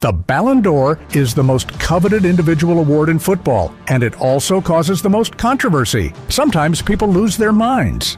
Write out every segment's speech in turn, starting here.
The Ballon d'Or is the most coveted individual award in football, and it also causes the most controversy. Sometimes people lose their minds.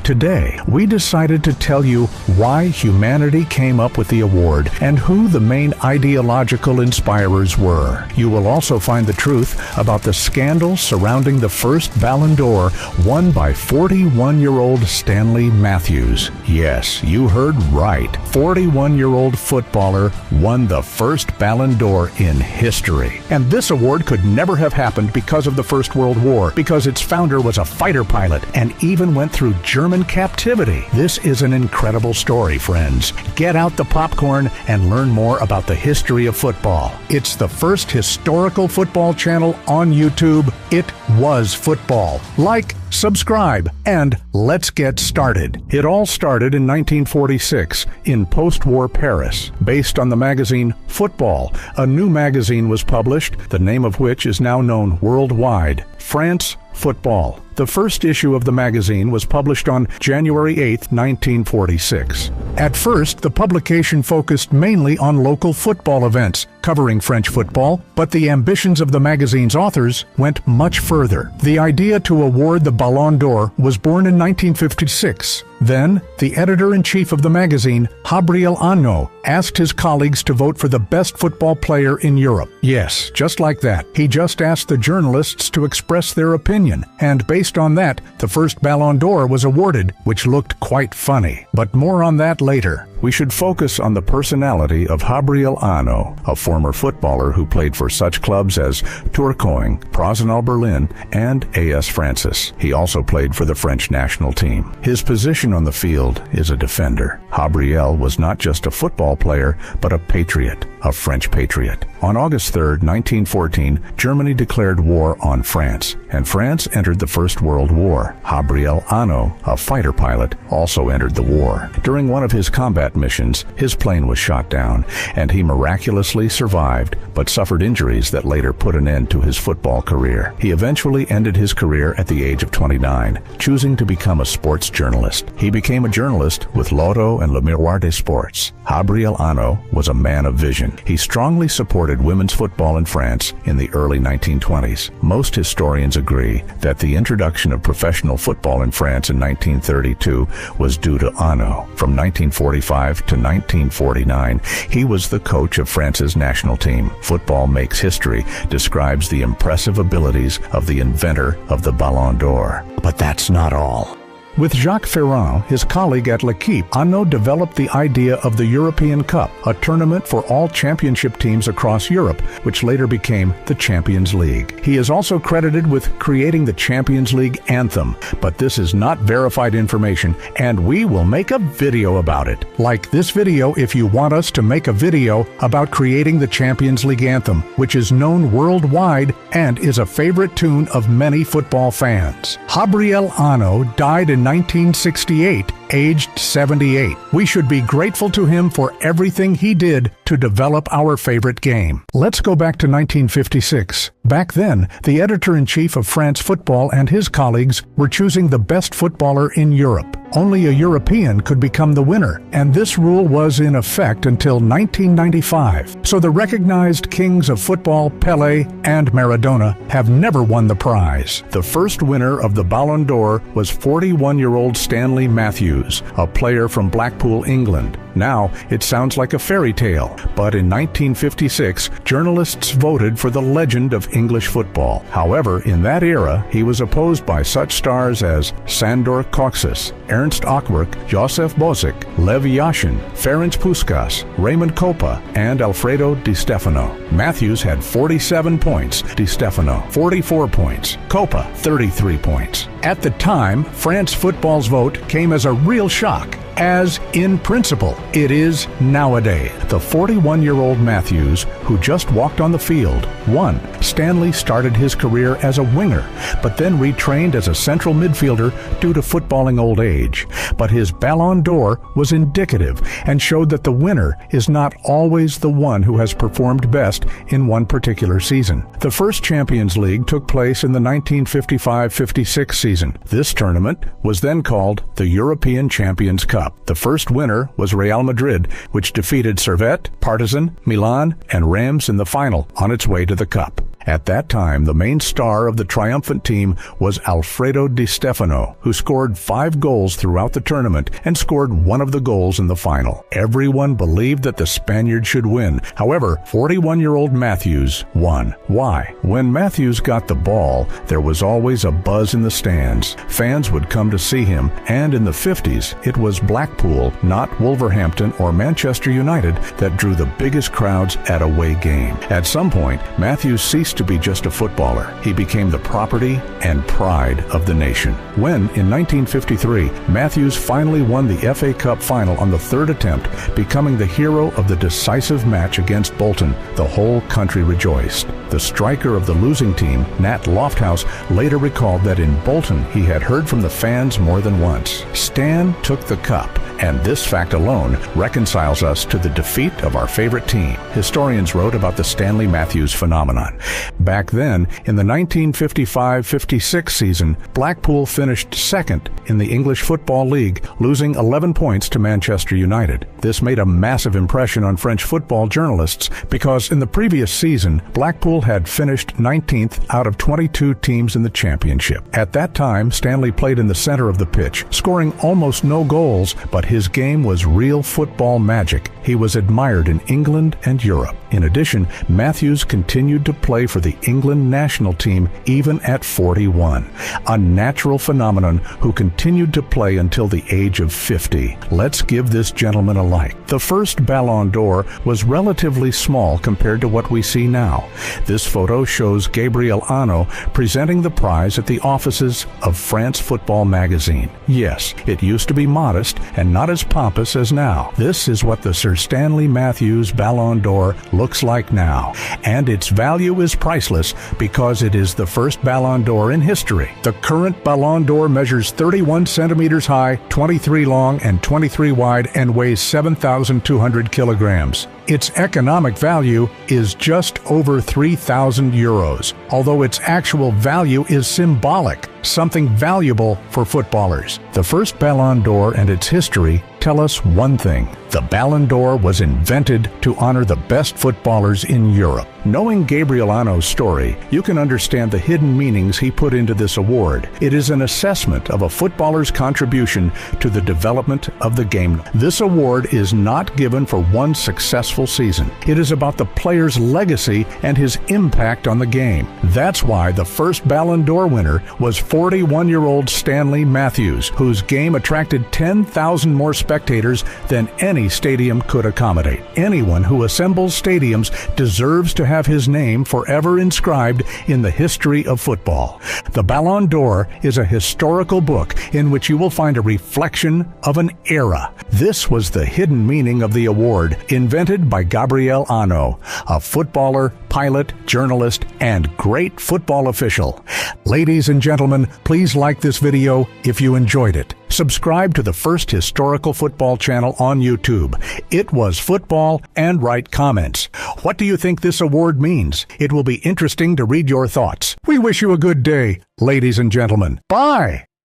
Today, we decided to tell you why humanity came up with the award and who the main ideological inspirers were. You will also find the truth about the scandal surrounding the first Ballon d'Or won by 41-year-old Stanley Matthews. Yes, you heard right. 41-year-old footballer won the first Ballon d'Or in history. And this award could never have happened because of the First World War, because its founder was a fighter pilot and even went through German captivity. This is an incredible story, friends. Get out the popcorn and learn more about the history of football. It's the first historical football channel on YouTube. It was football. Like, subscribe, and let's get started. It all started in 1946 in post-war Paris. Based on the magazine Football, a new magazine was published, the name of which is now known worldwide, France Football. The first issue of the magazine was published on January 8, 1946. At first, the publication focused mainly on local football events, covering French football, but the ambitions of the magazine's authors went much further. The idea to award the Ballon d'Or was born in 1956. Then, the editor-in-chief of the magazine, Gabriel Anno, asked his colleagues to vote for the best football player in Europe. Yes, just like that. He just asked the journalists to express their opinion, and based on that, the first Ballon d'Or was awarded, which looked quite funny. But more on that later. We should focus on the personality of Gabriel Anno, a former footballer who played for such clubs as Tourcoing, Prosenal Berlin, and AS Francis. He also played for the French national team. His position on the field is a defender. Gabriel was not just a football player, but a patriot, a French patriot. On August 3, 1914, Germany declared war on France, and France entered the First World War. Gabriel Anno, a fighter pilot, also entered the war. During one of his combat missions, his plane was shot down, and he miraculously survived, but suffered injuries that later put an end to his football career. He eventually ended his career at the age of 29, choosing to become a sports journalist. He became a journalist with L'Auto and Le Miroir des Sports. Gabriel Anno was a man of vision. He strongly supported women's football in France in the early 1920s. Most historians agree that the introduction of professional football in France in 1932 was due to Anno. From 1945 to 1949, he was the coach of France's national team. Football Makes History describes the impressive abilities of the inventor of the Ballon d'Or. But that's not all. With Jacques Ferrand, his colleague at L'Équipe, Anno developed the idea of the European Cup, a tournament for all championship teams across Europe, which later became the Champions League. He is also credited with creating the Champions League anthem, but this is not verified information, and we will make a video about it. Like this video if you want us to make a video about creating the Champions League anthem, which is known worldwide and is a favorite tune of many football fans. Gabriel Anno died in 1968, aged 78. We should be grateful to him for everything he did to develop our favorite game. Let's go back to 1956. Back then, the editor-in-chief of France Football and his colleagues were choosing the best footballer in Europe. Only a European could become the winner, and this rule was in effect until 1995. So the recognized kings of football, Pelé and Maradona, have never won the prize. The first winner of the Ballon d'Or was 41-year-old Stanley Matthews, a player from Blackpool, England. Now, it sounds like a fairy tale, but in 1956, journalists voted for the legend of English football. However, in that era, he was opposed by such stars as Sandor Kocsis, Ernst Öckwerk, Josef Bozic, Lev Yashin, Ferenc Puskás, Raymond Kopa, and Alfredo Di Stefano. Matthews had 47 points, Di Stefano 44 points, Kopa 33 points. At the time, France football's vote came as a real shock, as in principle it is nowadays. The 41-year-old Matthews, who just walked on the field, won. Stanley started his career as a winger, but then retrained as a central midfielder due to footballing old age. But his Ballon d'Or was indicative and showed that the winner is not always the one who has performed best in one particular season. The first Champions League took place in the 1955-56 season. This tournament was then called the European Champions Cup. Cup. The first winner was Real Madrid, which defeated Servette, Partizan, Milan, and Reims in the final on its way to the Cup. At that time, the main star of the triumphant team was Alfredo Di Stefano, who scored 5 goals throughout the tournament and scored one of the goals in the final. Everyone believed that the Spaniard should win. However, 41-year-old Matthews won. Why? When Matthews got the ball, there was always a buzz in the stands. Fans would come to see him, and in the 50s, it was Blackpool, not Wolverhampton or Manchester United, that drew the biggest crowds at away game. At some point, Matthews ceased to be just a footballer. He became the property and pride of the nation. When, in 1953, Matthews finally won the FA Cup final on the 3rd attempt, becoming the hero of the decisive match against Bolton, the whole country rejoiced. The striker of the losing team, Nat Lofthouse, later recalled that in Bolton he had heard from the fans more than once. Stan took the cup, and this fact alone reconciles us to the defeat of our favorite team. Historians wrote about the Stanley Matthews phenomenon. Back then, in the 1955-56 season, Blackpool finished second in the English Football League, losing 11 points to Manchester United. This made a massive impression on French football journalists because in the previous season, Blackpool had finished 19th out of 22 teams in the championship. At that time, Stanley played in the center of the pitch, scoring almost no goals, but his game was real football magic. He was admired in England and Europe. In addition, Matthews continued to play for the England national team even at 41, a natural phenomenon who continued to play until the age of 50. Let's give this gentleman a like. The first Ballon d'Or was relatively small compared to what we see now. This photo shows Gabriel Ano presenting the prize at the offices of France Football magazine. Yes, it used to be modest and not as pompous as now. This is what the Sir Stanley Matthews Ballon d'Or looks like now, and its value is priceless because it is the first Ballon d'Or in history. The current Ballon d'Or measures 31 centimeters high, 23 long, and 23 wide, and weighs 7,200 kilograms. Its economic value is just over 3,000 euros, although its actual value is symbolic, something valuable for footballers. The first Ballon d'Or and its history tell us one thing. The Ballon d'Or was invented to honor the best footballers in Europe. Knowing Gabriel Ano's story, you can understand the hidden meanings he put into this award. It is an assessment of a footballer's contribution to the development of the game. This award is not given for one successful season. It is about the player's legacy and his impact on the game. That's why the first Ballon d'Or winner was 41-year-old Stanley Matthews, whose game attracted 10,000 more spectators than any stadium could accommodate. Anyone who assembles stadiums deserves to have his name forever inscribed in the history of football. The Ballon d'Or is a historical book in which you will find a reflection of an era. This was the hidden meaning of the award, invented by Gabriel Ano, a footballer, pilot, journalist, and great football official. Ladies and gentlemen, please like this video if you enjoyed it. Subscribe to the first historical football channel on YouTube. It was football, and write comments. What do you think this award means? It will be interesting to read your thoughts. We wish you a good day, ladies and gentlemen. Bye!